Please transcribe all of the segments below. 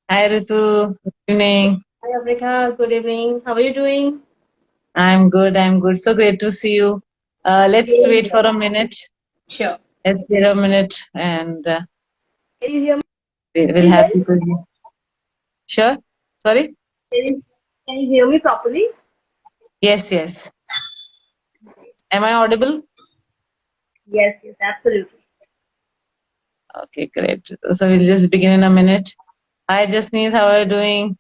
Hi Ritu, good evening. Hi, Abrika. Good evening. How are you doing? I'm good, I'm good. So great to see you. Let's Same wait here. for a minute. Sure. Let's wait a minute and Can you hear me we'll very have well? people. Sure? Sorry? Can you, can you hear me properly? Yes, yes. Am I audible? Yes, yes, absolutely. Okay, great. So we'll just begin in a minute. Hi Jasneet, how are you doing?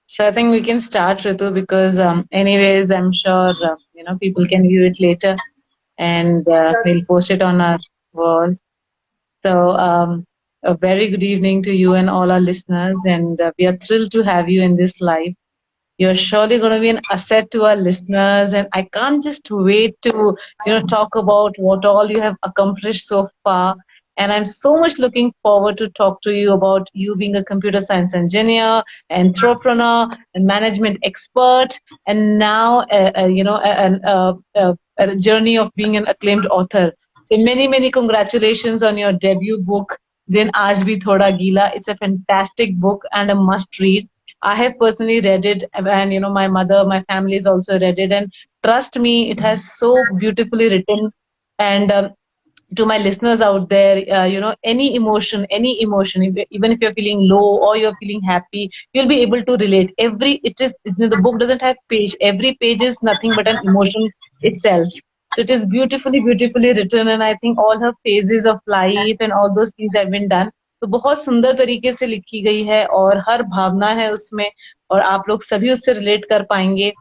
So I think we can start Ritu because anyways, I'm sure people can view it later and Sure. we'll post it on our wall. So, a very good evening to you and all our listeners, and we are thrilled to have you in this live. You're surely going to be an asset to our listeners, and I can't just wait to, talk about what all you have accomplished so far. And I'm so much looking forward to talk to you about you being a computer science engineer, entrepreneur, and management expert, and now, a journey of being an acclaimed author. So many, many congratulations on your debut book, Then Aaj Bhi Thoda Geela. It's a fantastic book and a must read. I have personally read it, and my mother, my family has also read it, and trust me, it has so beautifully written. And to my listeners out there, any emotion, even if you're feeling low or you're feeling happy, you'll be able to relate. The book doesn't have page. Every page is nothing but an emotion itself. So it is beautifully, beautifully written, and I think all her phases of life and all those things have been done. तो बहुत सुंदर तरीके से लिखी गई है और हर भावना है उसमें और आप लोग सभी उससे रिलेट कर पाएंगे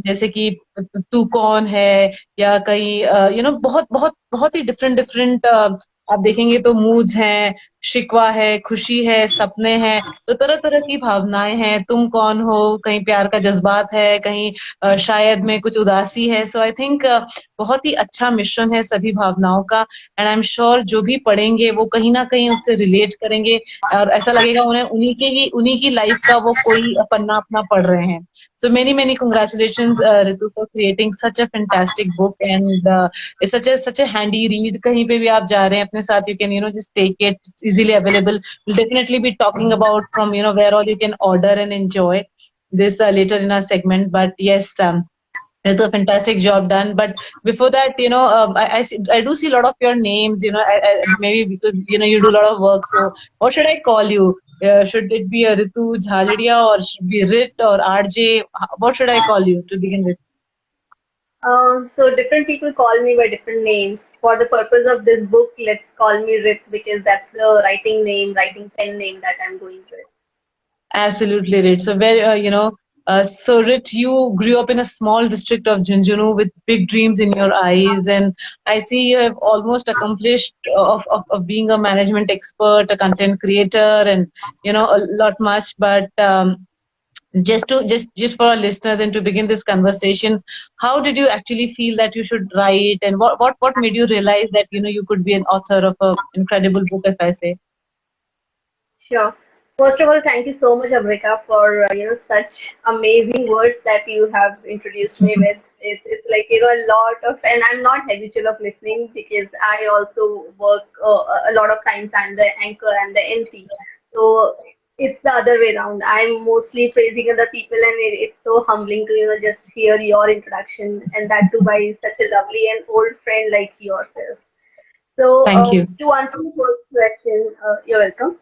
जैसे कि तू कौन है या कहीं बहुत बहुत बहुत ही डिफरेंट डिफरेंट आप देखेंगे तो मूड्स हैं शिकवा है खुशी है सपने हैं तो तरह तरह की भावनाएं हैं तुम कौन हो कहीं प्यार का जज्बात है कहीं शायद में कुछ उदासी है सो आई थिंक बहुत ही अच्छा मिश्रण है सभी भावनाओं का एंड आई एम श्योर जो भी पढ़ेंगे वो कहीं ना कहीं उससे रिलेट करेंगे और ऐसा लगेगा उन्हें उन्हीं की लाइफ का वो कोई पन्ना अपना पढ़ रहे हैं. So many congratulations, Ritu, for creating such a fantastic book and it's such a handy read. कहीं पे भी आप जा रहे हैं अपने साथ you can just take it. It's easily available. We'll definitely be talking about from where all you can order and enjoy this later in our segment. But yes, it's a fantastic job done. But before that, I do see a lot of your names. Maybe because you do a lot of work. So what should I call you? Should it be a Ritu Jhaladia or should be Rit or RJ? What should I call you to begin with? So different people call me by different names. For the purpose of this book, let's call me Rit because that's the writing pen name that I'm going with. Absolutely, Rit. So so Rit, you grew up in a small district of Junjunu with big dreams in your eyes, and I see you have almost accomplished of being a management expert, a content creator, and a lot much. But just for our listeners and to begin this conversation, how did you actually feel that you should write, and what made you realize that you could be an author of an incredible book, if I say? Sure. First of all, thank you so much, Abrika, for such amazing words that you have introduced me with. It's like a lot of, and I'm not habitual of listening because I also work a lot of times. I'm the anchor and the MC, so it's the other way around. I'm mostly praising other people, and it's so humbling to just hear your introduction, and that too by such a lovely and old friend like yourself. So, Thank you. to answer the first question, you're welcome.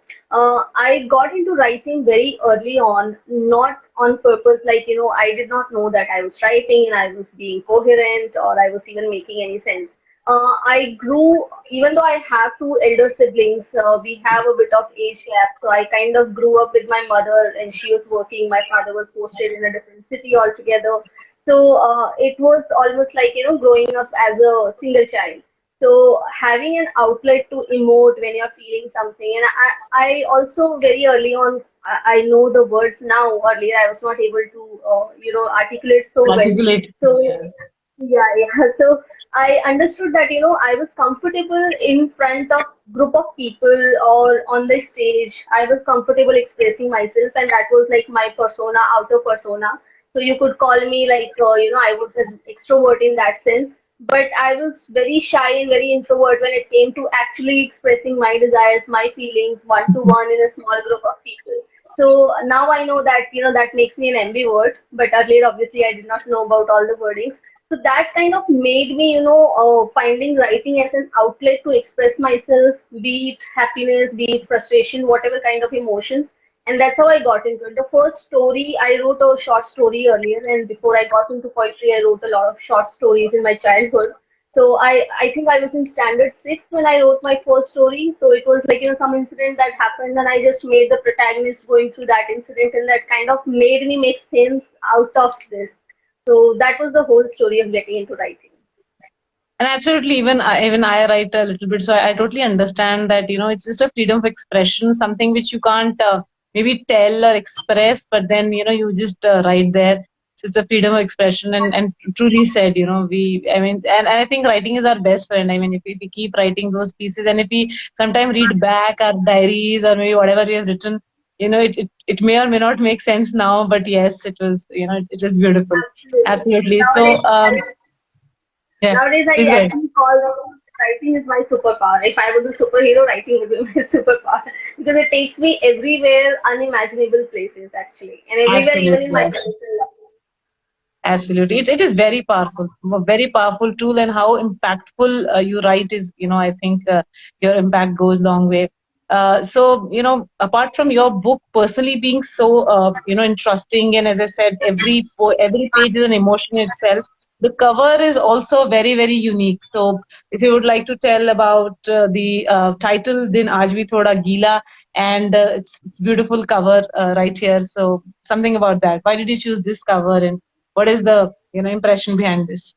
I got into writing very early on, not on purpose. Like, I did not know that I was writing and I was being coherent or I was even making any sense. I grew, even though I have two elder siblings, we have a bit of age gap. So I kind of grew up with my mother and she was working. My father was posted in a different city altogether. So it was almost like, growing up as a single child. So having an outlet to emote when you're feeling something, and I also very early on, I know the words now. Earlier, I was not able to, articulate so well. Articulate. So Yeah. yeah, yeah. So I understood that, I was comfortable in front of group of people or on the stage. I was comfortable expressing myself, and that was like my persona, outer persona. So you could call me like, I was an extrovert in that sense. But I was very shy and very introvert when it came to actually expressing my desires, my feelings, one to one in a small group of people. So now I know that, that makes me an ambivert. But earlier, obviously, I did not know about all the wordings. So that kind of made me, finding writing as an outlet to express myself, be it happiness, be it frustration, whatever kind of emotions. And that's how I got into it. The first story, I wrote a short story earlier, and before I got into poetry, I wrote a lot of short stories in my childhood. So I think I was in standard six when I wrote my first story. So it was like, some incident that happened, and I just made the protagonist going through that incident, and that kind of made me make sense out of this. So that was the whole story of getting into writing. And absolutely, even I write a little bit, so I totally understand that it's just a freedom of expression, something which you can't maybe tell or express, but then you just write there. So it's a freedom of expression, and truly said, I mean, and I think writing is our best friend. I mean, if we keep writing those pieces, and if we sometimes read back our diaries or maybe whatever we have written, it may or may not make sense now, but yes, it was it is beautiful. Absolutely. Absolutely. So Nowadays, I, yeah, nowadays I please go ahead. actually call writing is my superpower. If I was a superhero, writing would be my superpower because it takes me everywhere, unimaginable places actually, and everywhere, even in Absolutely, my absolutely. personal life. Absolutely. It is very powerful, a very powerful tool, and how impactful you write is, I think your impact goes long way. So, apart from your book personally being so, interesting, and as I said, every page is an emotion in itself. The cover is also very, very unique. So, if you would like to tell about the title, then Aaj Bhi Thoda Geela, and it's beautiful cover right here. So, something about that. Why did you choose this cover, and what is the impression behind this?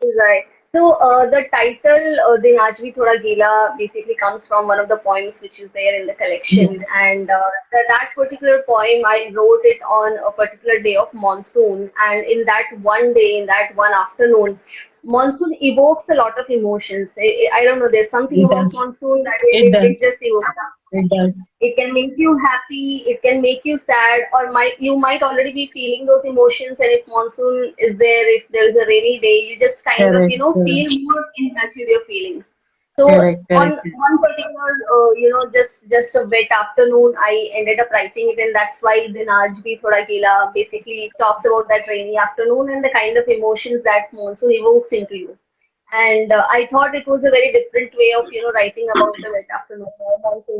Right. So the title, "Din Aaj Bhi Thoda Geela," basically comes from one of the poems which is there in the collection, Yes, and that particular poem I wrote it on a particular day of monsoon, and in that one day, in that one afternoon, monsoon evokes a lot of emotions. I don't know. There's something it about does. monsoon that It it does. just evokes. It does. It can make you happy, it can make you sad, or you might already be feeling those emotions. And if monsoon is there, if there is a rainy day, you just kind of, Correct. feel Correct. more in touch with your feelings. So Correct. on Correct. one particular, just a wet afternoon, I ended up writing it, and that's why Din Aaj Bhi Thoda Gila basically talks about that rainy afternoon and the kind of emotions that monsoon evokes into you. And I thought it was a very different way of, writing about the wet afternoon.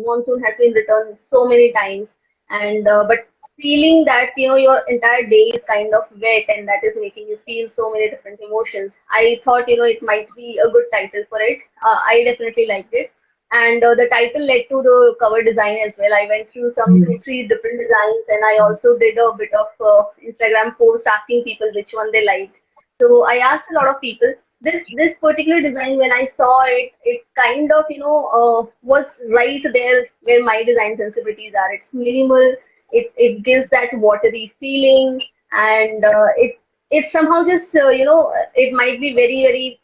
Monsoon has been written so many times, and but feeling that, your entire day is kind of wet and that is making you feel so many different emotions. I thought, it might be a good title for it. I definitely liked it. And the title led to the cover design as well. I went through some Mm. 2, 3 different designs, and I also did a bit of Instagram post asking people which one they liked. So I asked a lot of people. This particular design, when I saw it, it kind of, was right there where my design sensibilities are. It's minimal. It gives that watery feeling, and it somehow just, it might be very, very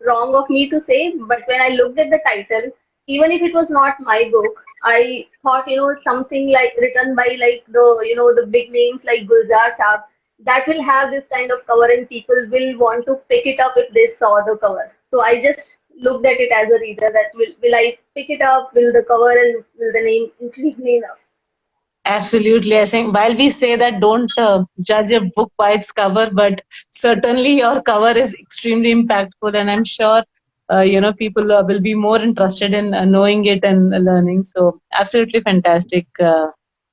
wrong of me to say, but when I looked at the title, even if it was not my book, I thought, something like written by like the big names like Gulzar Saab, that will have this kind of cover, and people will want to pick it up if they saw the cover. So I just looked at it as a reader, that will I pick it up, will the cover and will the name intrigue me enough? Absolutely. I think while we say that don't judge a book by its cover, but certainly your cover is extremely impactful, and I'm sure people will be more interested in knowing it and learning. So absolutely fantastic,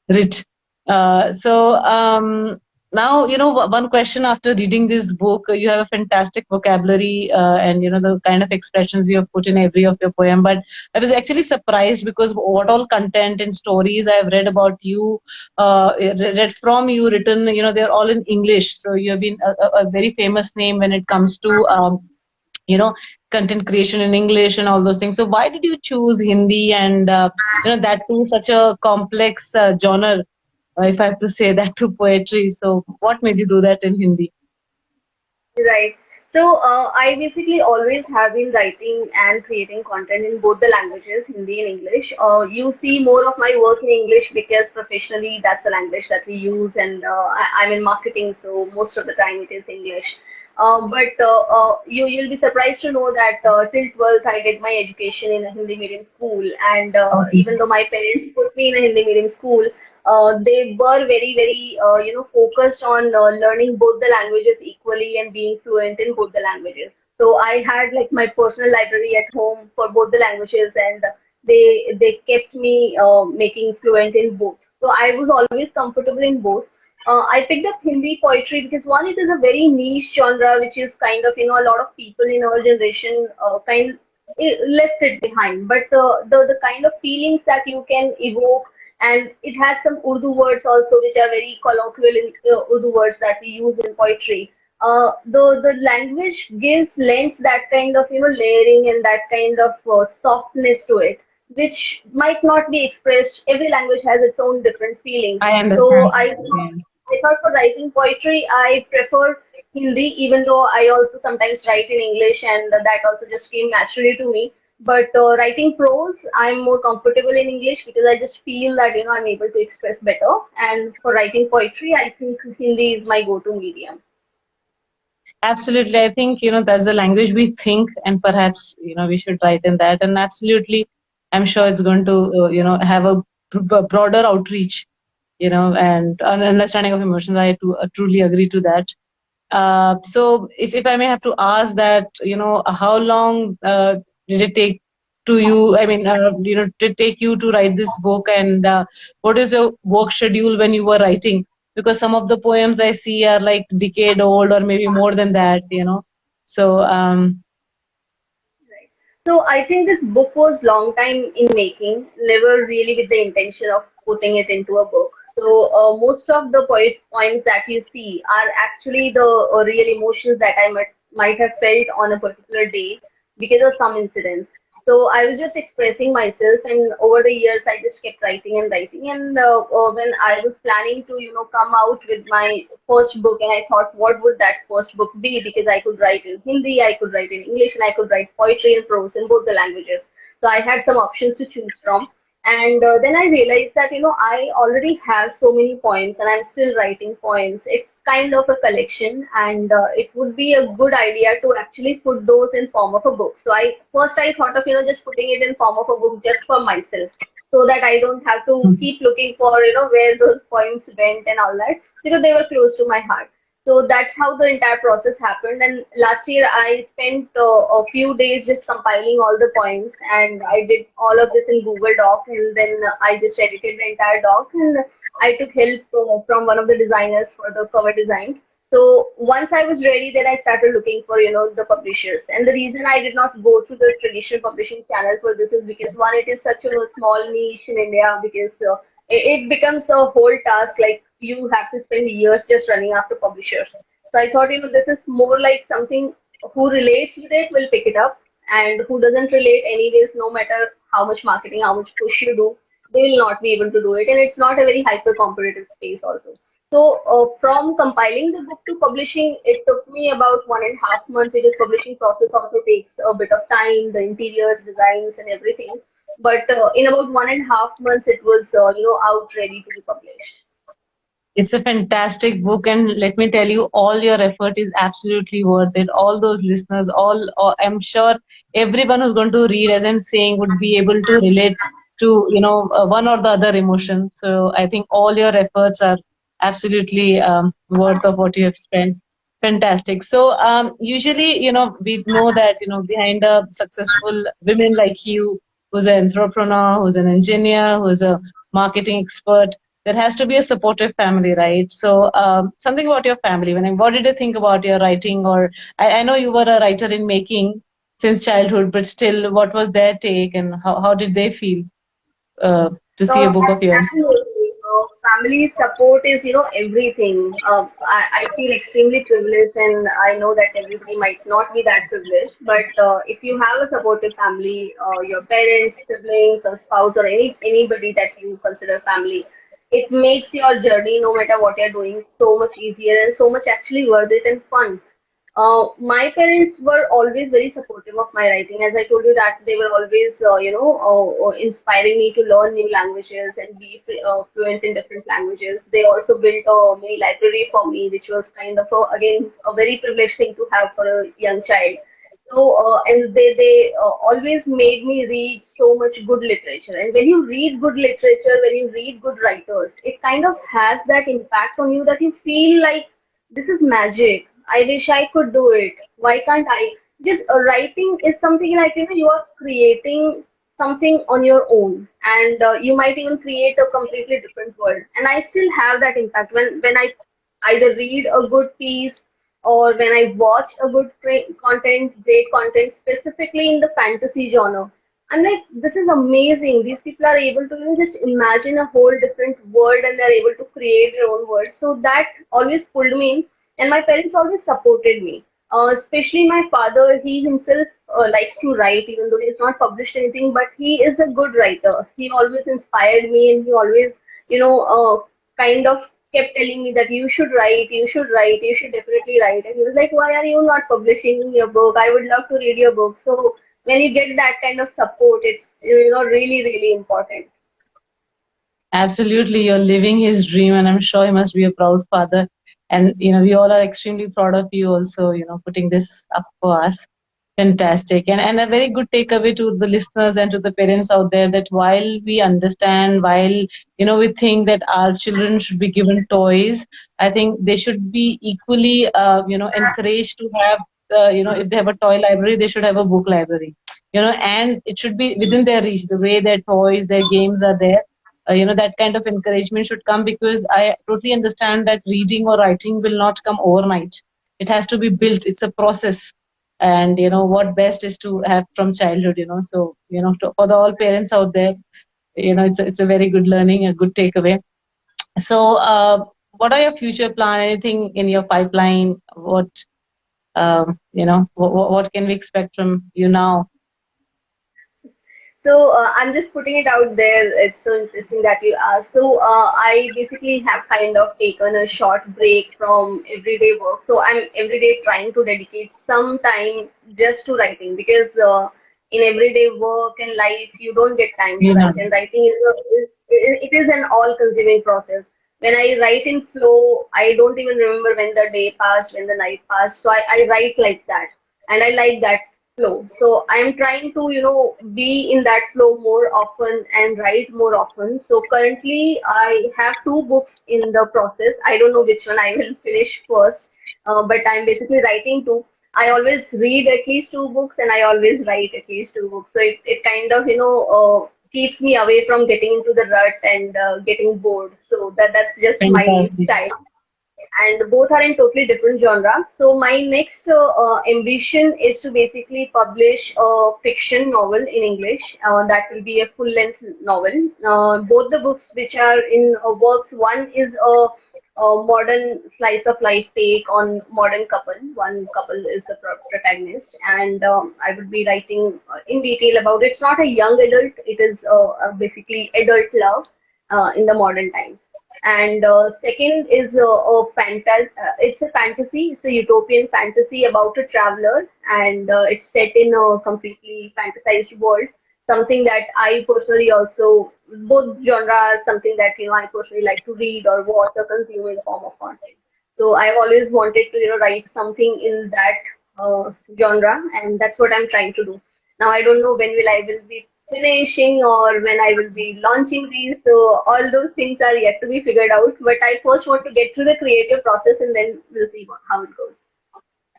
Rich. So now one question after reading this book, you have a fantastic vocabulary, and the kind of expressions you have put in every of your poem. But I was actually surprised because what all content and stories I've read about you, read from you, written, they're all in English. So you have been a very famous name when it comes to, you know, content creation in English and all those things. So why did you choose Hindi, and, that too such a complex genre, if I have to say that, to poetry? So what made you do that in Hindi? Right. I basically always have been writing and creating content in both the languages, Hindi and English. You see more of my work in English because professionally that's the language that we use, and I'm in marketing, so most of the time it is English. You'll be surprised to know that till 12th I did my education in a Hindi medium school, and Okay. even though my parents put me in a Hindi medium school, they were very focused on learning both the languages equally and being fluent in both the languages. So I had like my personal library at home for both the languages, and they kept me making fluent in both. So I was always comfortable in both. I picked up Hindi poetry because one, it is a very niche genre, which is kind of a lot of people in our generation left it behind. But the kind of feelings that you can evoke, and it has some Urdu words also, which are very colloquial in Urdu words that we use in poetry. The language gives lends that kind of layering and that kind of softness to it, which might not be expressed. Every language has its own different feelings. I So understand. Yeah. I thought for writing poetry, I prefer Hindi, even though I also sometimes write in English, and that also just came naturally to me. But writing prose, I'm more comfortable in English because I just feel that I'm able to express better. And for writing poetry, I think Hindi is my go-to medium. Absolutely. I think, that's the language we think, and perhaps, we should write in that. And absolutely, I'm sure it's going to, have a broader outreach, and an understanding of emotions. Truly agree to that. So if I may have to ask that, how long did it take to you? I mean, did it take you to write this book, and what is your work schedule when you were writing? Because some of the poems I see are like decade old or maybe more than that. So Right. So I think this book was long time in making, never really with the intention of putting it into a book. So most of the poems that you see are actually the real emotions that I might have felt on a particular day because of some incidents. So I was just expressing myself, and over the years, I just kept writing and writing. And when I was planning to, come out with my first book, and I thought, what would that first book be? Because I could write in Hindi, I could write in English, and I could write poetry and prose in both the languages. So I had some options to choose from. And then I realized that, I already have so many poems and I'm still writing poems. It's kind of a collection, and it would be a good idea to actually put those in form of a book. So I thought of, just putting it in form of a book just for myself so that I don't have to keep looking for, where those poems went and all that, because they were close to my heart. So that's how the entire process happened. And last year I spent a few days just compiling all the points, and I did all of this in Google Doc, and then I just edited the entire doc, and I took help from one of the designers for the cover design. So once I was ready, then I started looking for, the publishers. And the reason I did not go through the traditional publishing channel for this is because one, it is such a small niche in India, because it becomes a whole task. Like you have to spend years just running after publishers. So I thought, this is more like something who relates with it will pick it up, and who doesn't relate anyways, no matter how much marketing, how much push you do, they will not be able to do it. And it's not a very hyper competitive space also. So from compiling the book to publishing, it took me about 1.5 months, because publishing process also takes a bit of time, the interiors, designs, and everything. But in about 1.5 months, it was out ready to be published. it's a fantastic book, and let me tell you, all your effort is absolutely worth it. All those listeners, all I'm sure everyone who's going to read, as I'm saying, would be able to relate to one or the other emotion. So I think all your efforts are absolutely worth of what you have spent. Fantastic. So usually, we know that behind a successful women like you, who's an entrepreneur, who's an engineer, who's a marketing expert, there has to be a supportive family, right? So something about your family. What did you think about your writing? Or I know you were a writer in making since childhood, but still, what was their take, and how did they feel to see a book of yours? Absolutely. Family support is, everything. I feel extremely privileged, and I know that everybody might not be that privileged. But if you have a supportive family, your parents, siblings, or spouse, or anybody that you consider family, it makes your journey, no matter what you're doing, so much easier and so much actually worth it and fun. My parents were always very supportive of my writing. As I told you that they were always, inspiring me to learn new languages and be fluent in different languages. They also built a mini library for me, which was kind of, again, a very privileged thing to have for a young child. So, and they always made me read so much good literature. And when you read good literature, when you read good writers, it kind of has that impact on you that you feel like this is magic. I wish I could do it. Why can't I? Just writing is something like, you are creating something on your own, and you might even create a completely different world. And I still have that impact when I either read a good piece or when I watch a good great content, specifically in the fantasy genre. I'm like, this is amazing. These people are able to, just imagine a whole different world and they're able to create their own world. So that always pulled me in, and my parents always supported me. Especially my father, he himself likes to write, even though he's not published anything, but he is a good writer. He always inspired me, and he always, kind of kept telling me that you should write, you should write, you should definitely write. And he was like, why are you not publishing your book? I would love to read your book. So when you get that kind of support, it's, really, really important. Absolutely, you're living his dream, and I'm sure he must be a proud father. And we all are extremely proud of you also, putting this up for us. Fantastic. And a very good takeaway to the listeners and to the parents out there, that while we understand, while we think that our children should be given toys, I think they should be equally encouraged to have, if they have a toy library, they should have a book library. And it should be within their reach, the way their toys, their games are there. That kind of encouragement should come, because I totally understand that reading or writing will not come overnight. It has to be built. It's a process. And what best is to have from childhood. So for the all parents out there, it's a very good learning, a good takeaway. So what are your future plan? Anything in your pipeline? What can we expect from you now? So I'm just putting it out there. It's so interesting that you asked. So I basically have kind of taken a short break from everyday work. So I'm every day trying to dedicate some time just to writing, because in everyday work and life you don't get time to You know write. And writing it is an all-consuming process. When I write in flow, I don't even remember when the day passed, when the night passed. So I write like that, and I like that flow. So I'm trying to, be in that flow more often and write more often. So currently I have two books in the process. I don't know which one I will finish first, but I'm basically writing two. I always read at least two books and I always write at least two books. So it kind of, keeps me away from getting into the rut and getting bored. So that's just my fantastic. style, and both are in totally different genre. So my next ambition is to basically publish a fiction novel in English. That will be a full-length novel. Both the books which are in works. One is a modern slice of life take on modern couple. One couple is the protagonist, and I would be writing in detail about it. It's not a young adult. It is basically adult love in the modern times. And second is it's a fantasy. It's a utopian fantasy about a traveler, and it's set in a completely fantasized world. Something that I personally also, both genres, something that I personally like to read or watch or consume in form of content. So I've always wanted to write something in that genre, and that's what I'm trying to do. Now I don't know when will be finishing or when I will be launching these. So all those things are yet to be figured out. But I first want to get through the creative process, and then we'll see how it goes.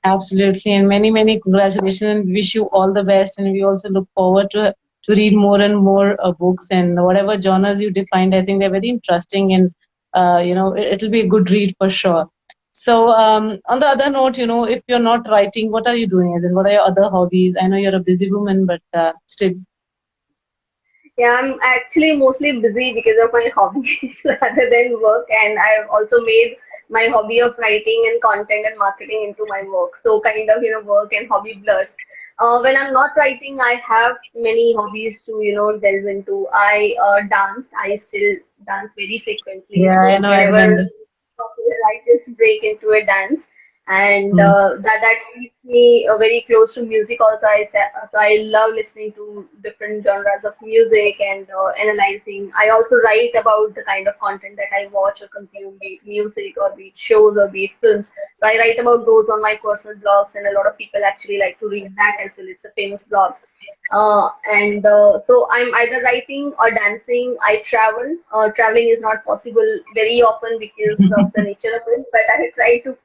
Absolutely, and many, many congratulations, and wish you all the best. And we also look forward to read more and more books, and whatever genres you defined. I think they're very interesting, and it'll be a good read for sure. So, on the other note, if you're not writing, what are you doing? As in, what are your other hobbies? I know you're a busy woman, but still. Yeah, I'm actually mostly busy because of my hobbies rather than work, and I've also made my hobby of writing and content and marketing into my work. So kind of, work and hobby blurs. When I'm not writing, I have many hobbies to, delve into. I dance. I still dance very frequently. Yeah, I So know. I whenever remember. I just break into a dance. and Mm. that keeps me very close to music also. So I love listening to different genres of music and analyzing. I also write about the kind of content that I watch or consume, be it music or be it shows or be it films. So I write about those on my personal blogs, and a lot of people actually like to read that as well. It's a famous blog. And so I'm either writing or dancing. I travel. Traveling is not possible very often because of the nature of it, but I try to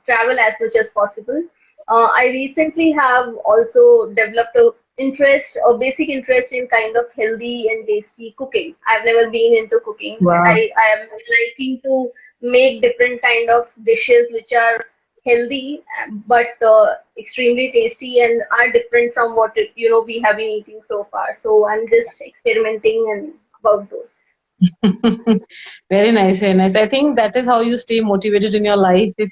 travel as much as possible. I recently have also developed a basic interest in kind of healthy and tasty cooking. I've never been into cooking, but Wow. I am liking to make different kind of dishes which are healthy but extremely tasty and are different from what we have been eating so far. So I'm just experimenting and about those. Very nice, very nice. I think that is how you stay motivated in your life. If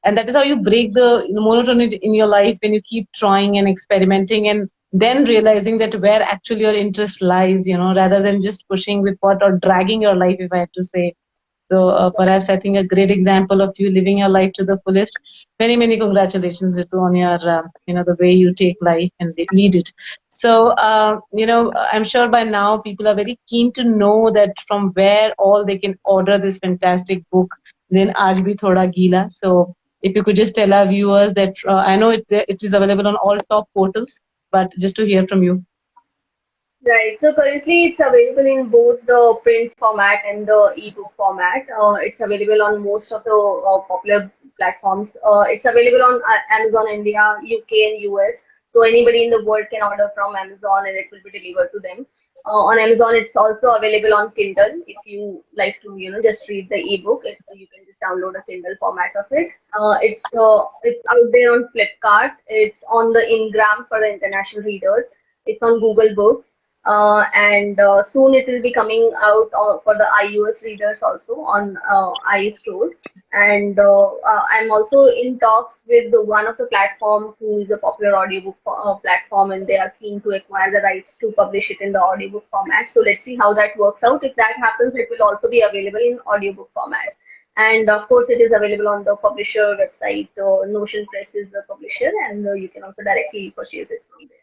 and that is how you break the monotony in your life when you keep trying and experimenting, and then realizing that where actually your interest lies. Rather than just pushing with what or dragging your life, if I have to say. So perhaps I think a great example of you living your life to the fullest. Many, many congratulations, Ritu, on your the way you take life and lead it. So I'm sure by now people are very keen to know that from where all they can order this fantastic book. Then Aaj Bhi Thoda Geela. So if you could just tell our viewers that I know it is available on all top portals, but just to hear from you. Right. So currently it's available in both the print format and the ebook format. It's available on most of the popular platforms. It's available on Amazon India, UK, and US. So anybody in the world can order from Amazon and it will be delivered to them. On Amazon, it's also available on Kindle. If you like to, just read the ebook, you can just download a Kindle format of it. It's out there on Flipkart. It's on the Ingram for the international readers. It's on Google Books and soon it will be coming out for the iOS readers also on iStore. And I'm also in talks with one of the platforms who is a popular audiobook platform, and they are keen to acquire the rights to publish it in the audiobook format. So let's see how that works out. If that happens, it will also be available in audiobook format. And of course, it is available on the publisher website. Notion Press is the publisher, and you can also directly purchase it from there.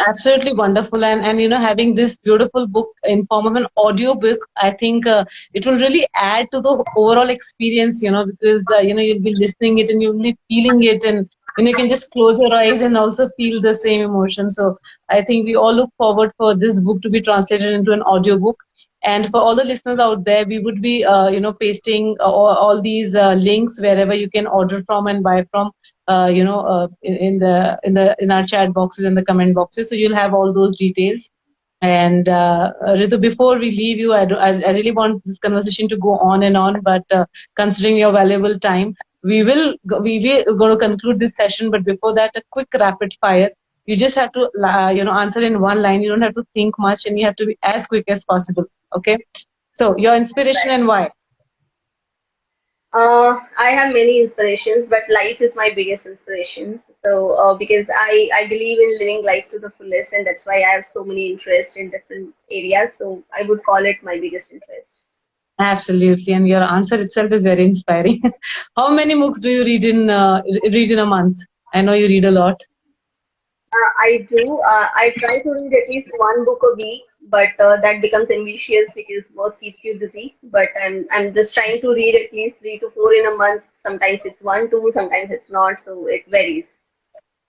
Absolutely wonderful, and having this beautiful book in form of an audio book, I think it will really add to the overall experience. Because you'll be listening it and you'll be feeling it, and you can just close your eyes and also feel the same emotion. So I think we all look forward for this book to be translated into an audio book. And for all the listeners out there, we would be pasting all these links wherever you can order from and buy from in our chat boxes and the comment boxes. So you'll have all those details. And Ritu, before we leave you, I really want this conversation to go on and on. But considering your valuable time, we will going to conclude this session. But before that, a quick rapid fire. You just have to answer in one line. You don't have to think much, and you have to be as quick as possible. Okay. So your inspiration and why? I have many inspirations, but life is my biggest inspiration. So, because I believe in living life to the fullest, and that's why I have so many interests in different areas. So, I would call it my biggest interest. Absolutely, and your answer itself is very inspiring. How many books do you read in a month? I know you read a lot. I do. I try to read at least one book a week, but that becomes ambitious because work keeps you busy. But I'm just trying to read at least 3 to 4 in a month. Sometimes it's one, two, sometimes it's not. So it varies.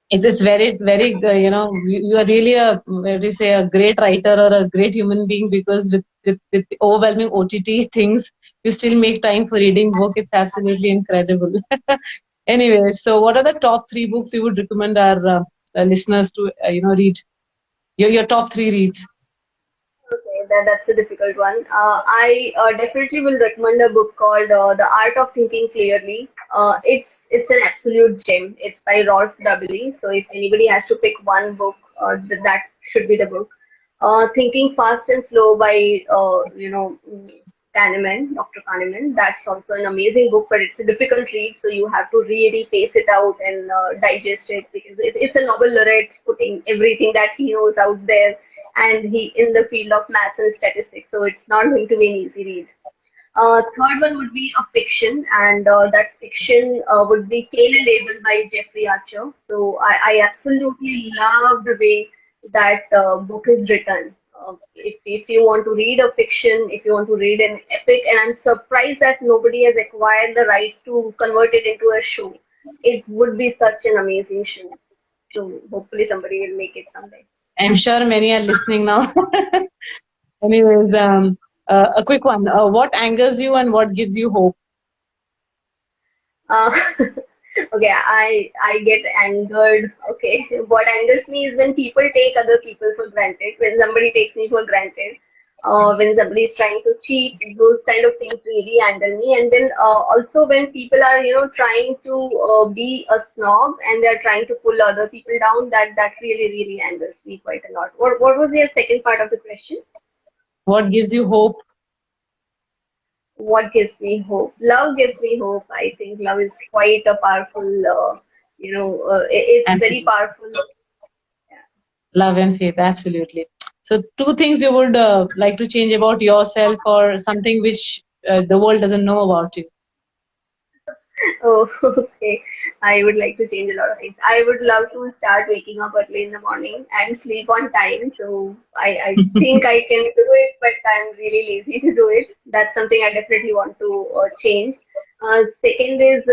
It's very very you are really a what do you say, a great writer or a great human being, because with overwhelming OTT things, you still make time for reading book. It's absolutely incredible. Anyway, so what are the top three books you would recommend our listeners to read? Your top three reads. Okay, that's a difficult one. I definitely will recommend a book called The Art of Thinking Clearly. It's an absolute gem. It's by Rolf W. So if anybody has to pick one book, that should be the book. Thinking Fast and Slow by Kahneman, Dr. Kahneman. That's also an amazing book, but it's a difficult read, so you have to really pace it out and digest it because it's a novel laureate putting everything that he knows out there, and he in the field of maths and statistics, so it's not going to be an easy read. Third one would be a fiction, and that fiction would be Tail and Abel by Jeffrey Archer. So I absolutely love the way that book is written. If you want to read a fiction, if you want to read an epic, and I'm surprised that nobody has acquired the rights to convert it into a show. It would be such an amazing show. So hopefully somebody will make it someday. I'm sure many are listening now. Anyways, a quick one. What angers you and what gives you hope? Uh, okay, I get angered. Okay, what angers me is when people take other people for granted. When somebody takes me for granted, when somebody is trying to cheat, those kind of things really anger me. And then also when people are trying to be a snob and they are trying to pull other people down, that really angers me quite a lot. What was your second part of the question? What gives you hope? What gives me hope? Love gives me hope. I think love is quite a powerful, it's very Absolutely. powerful. Yeah. Love and faith, absolutely. So, two things you would like to change about yourself or something which the world doesn't know about you. Oh, okay. I would like to change a lot of things. I would love to start waking up early in the morning and sleep on time. So I think I can do it, but I'm really lazy to do it. That's something I definitely want to change. Second is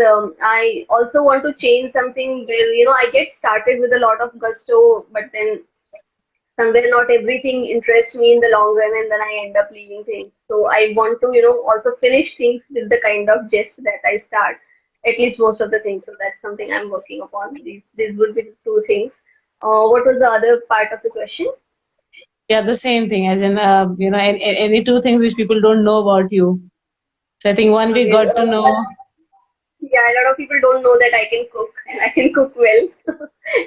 I also want to change something where, I get started with a lot of gusto, but then somewhere not everything interests me in the long run and then I end up leaving things. So I want to, also finish things with the kind of gist that I start, at least most of the things. So that's something I'm working upon. These would be the two things. What was the other part of the question? Yeah, the same thing, as in, any two things which people don't know about you. So, I think one we Okay. got to know. Yeah, a lot of people don't know that I can cook and I can cook well.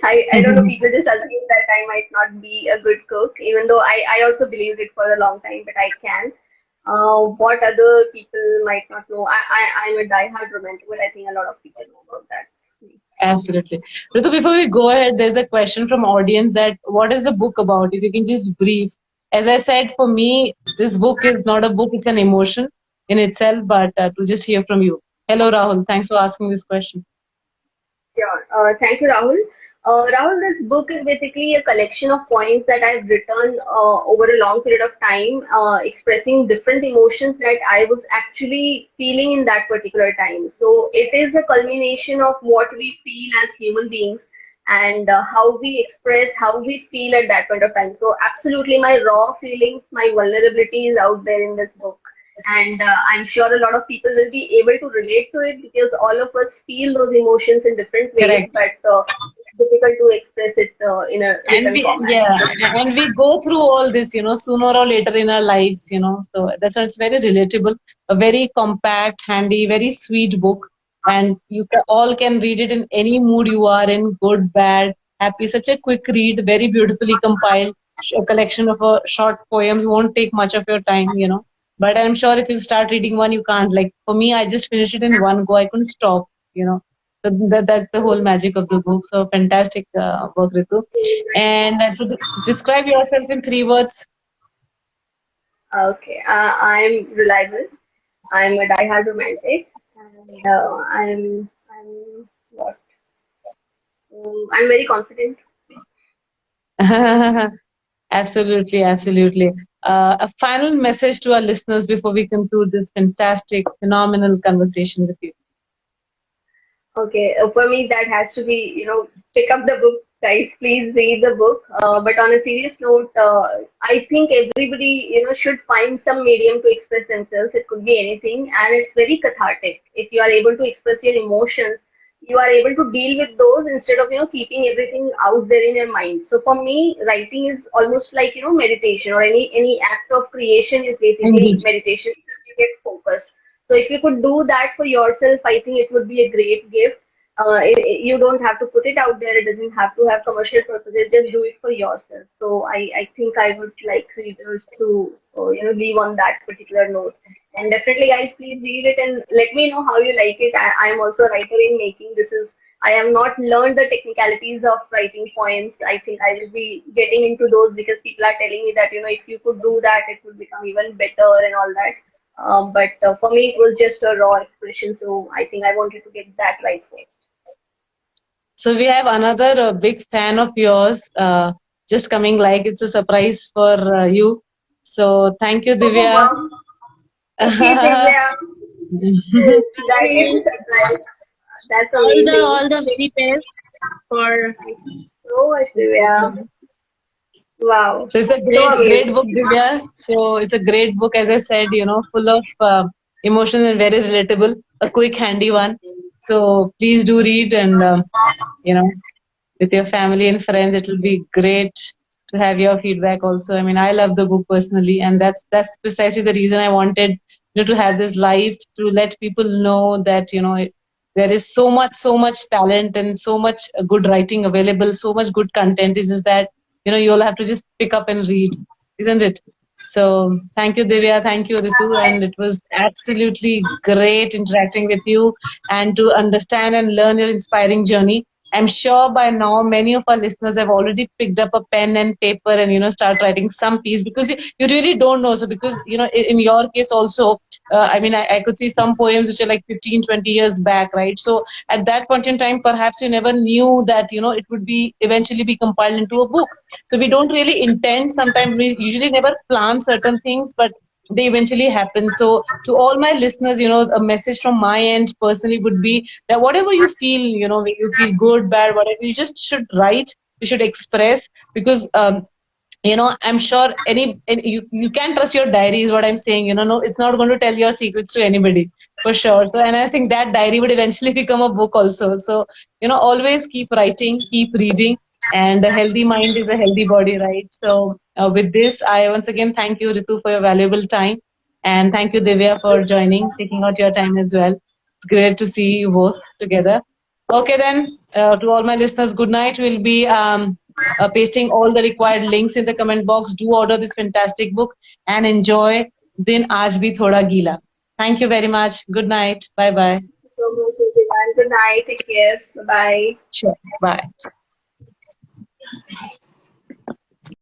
I don't know, people just assume that I might not be a good cook, even though I also believed it for a long time, but I can. What other people might not know? I'm a diehard romantic, but I think a lot of people know about that. Absolutely. Ritu, before we go ahead, there's a question from audience that what is the book about? If you can just brief. As I said, for me, this book is not a book, it's an emotion in itself, but to just hear from you. Hello, Rahul. Thanks for asking this question. Sure. Thank you, Rahul. Rahul, this book is basically a collection of points that I've written over a long period of time, expressing different emotions that I was actually feeling in that particular time. So it is a culmination of what we feel as human beings and how we express, how we feel at that point of time. So absolutely, my raw feelings, my vulnerability is out there in this book. And I'm sure a lot of people will be able to relate to it because all of us feel those emotions in different ways, Correct. but it's difficult to express it in a And written we, format. yeah, and we go through all this, sooner or later in our lives, so that's why it's very relatable, a very compact, handy, very sweet book. And all can read it in any mood you are in, good, bad, happy. Such a quick read, very beautifully compiled. A collection of short poems won't take much of your time. But I'm sure if you start reading one, you can't. Like for me, I just finished it in one go. I couldn't stop. So that's the whole magic of the book. So fantastic work, Ritu. And describe yourself in 3 words. Okay, I'm reliable. I'm a diehard romantic, and I'm what? I'm very confident. Absolutely, absolutely. A final message to our listeners before we conclude this fantastic, phenomenal conversation with you. Okay, for me that has to be, pick up the book, guys. Please read the book. But on a serious note, I think everybody, should find some medium to express themselves. It could be anything, and it's very cathartic. If you are able to express your emotions, you are able to deal with those instead of, keeping everything out there in your mind. So for me, writing is almost like, meditation, or any act of creation is basically Indeed. meditation to get focused. So if you could do that for yourself, I think it would be a great gift. You don't have to put it out there. It doesn't have to have commercial purposes. Just do it for yourself. So I think I would like readers to leave on that particular note. And definitely, guys, please read it and let me know how you like it. I am also a writer in making. I have not learned the technicalities of writing poems. I think I will be getting into those because people are telling me that if you could do that, it would become even better and all that. But for me, it was just a raw expression. So I think I wanted to get that right first. So we have another big fan of yours just coming like it's a surprise for you. So thank you, Oh, Divya. wow. Okay, Divya. That is a surprise. That's amazing. All the very best for Thank you so much, Divya. Wow. So it's a So great amazing. book, Divya. So it's a great book, as I said, full of emotion and very relatable. A quick, handy one. So please do read, and you know, with your family and friends, it will be great to have your feedback. Also, I mean, I love the book personally, and that's precisely the reason I wanted to have this live to let people know that there is so much talent and so much good writing available, so much good content. It's just that you all have to just pick up and read, isn't it? So thank you, Divya. Thank you, Ritu. And it was absolutely great interacting with you and to understand and learn your inspiring journey. I'm sure by now many of our listeners have already picked up a pen and paper and start writing some piece because you really don't know. So because in your case also, I mean I could see some poems which are like 15, 20 years back, right? So at that point in time, perhaps you never knew that it would be eventually be compiled into a book. So we don't really intend. Sometimes we usually never plan certain things, but they eventually happen. So to all my listeners, a message from my end personally would be that whatever you feel, when you feel good, bad, whatever, you just should write, you should express, because I'm sure you can trust your diary is what I'm saying. No, it's not going to tell your secrets to anybody, for sure. So, and I think that diary would eventually become a book also. So, always keep writing, keep reading, and a healthy mind is a healthy body, right? So with this, I once again thank you, Ritu, for your valuable time, and thank you, Divya, for joining, taking out your time as well. It's great to see you both together. Okay, then, to all my listeners, good night. We'll be pasting all the required links in the comment box. Do order this fantastic book and enjoy Din Aaj Bhi Thoda Geela. Thank you very much. Good night. Bye bye. So much, everyone. Good night. Take care. Bye bye. Sure. Bye.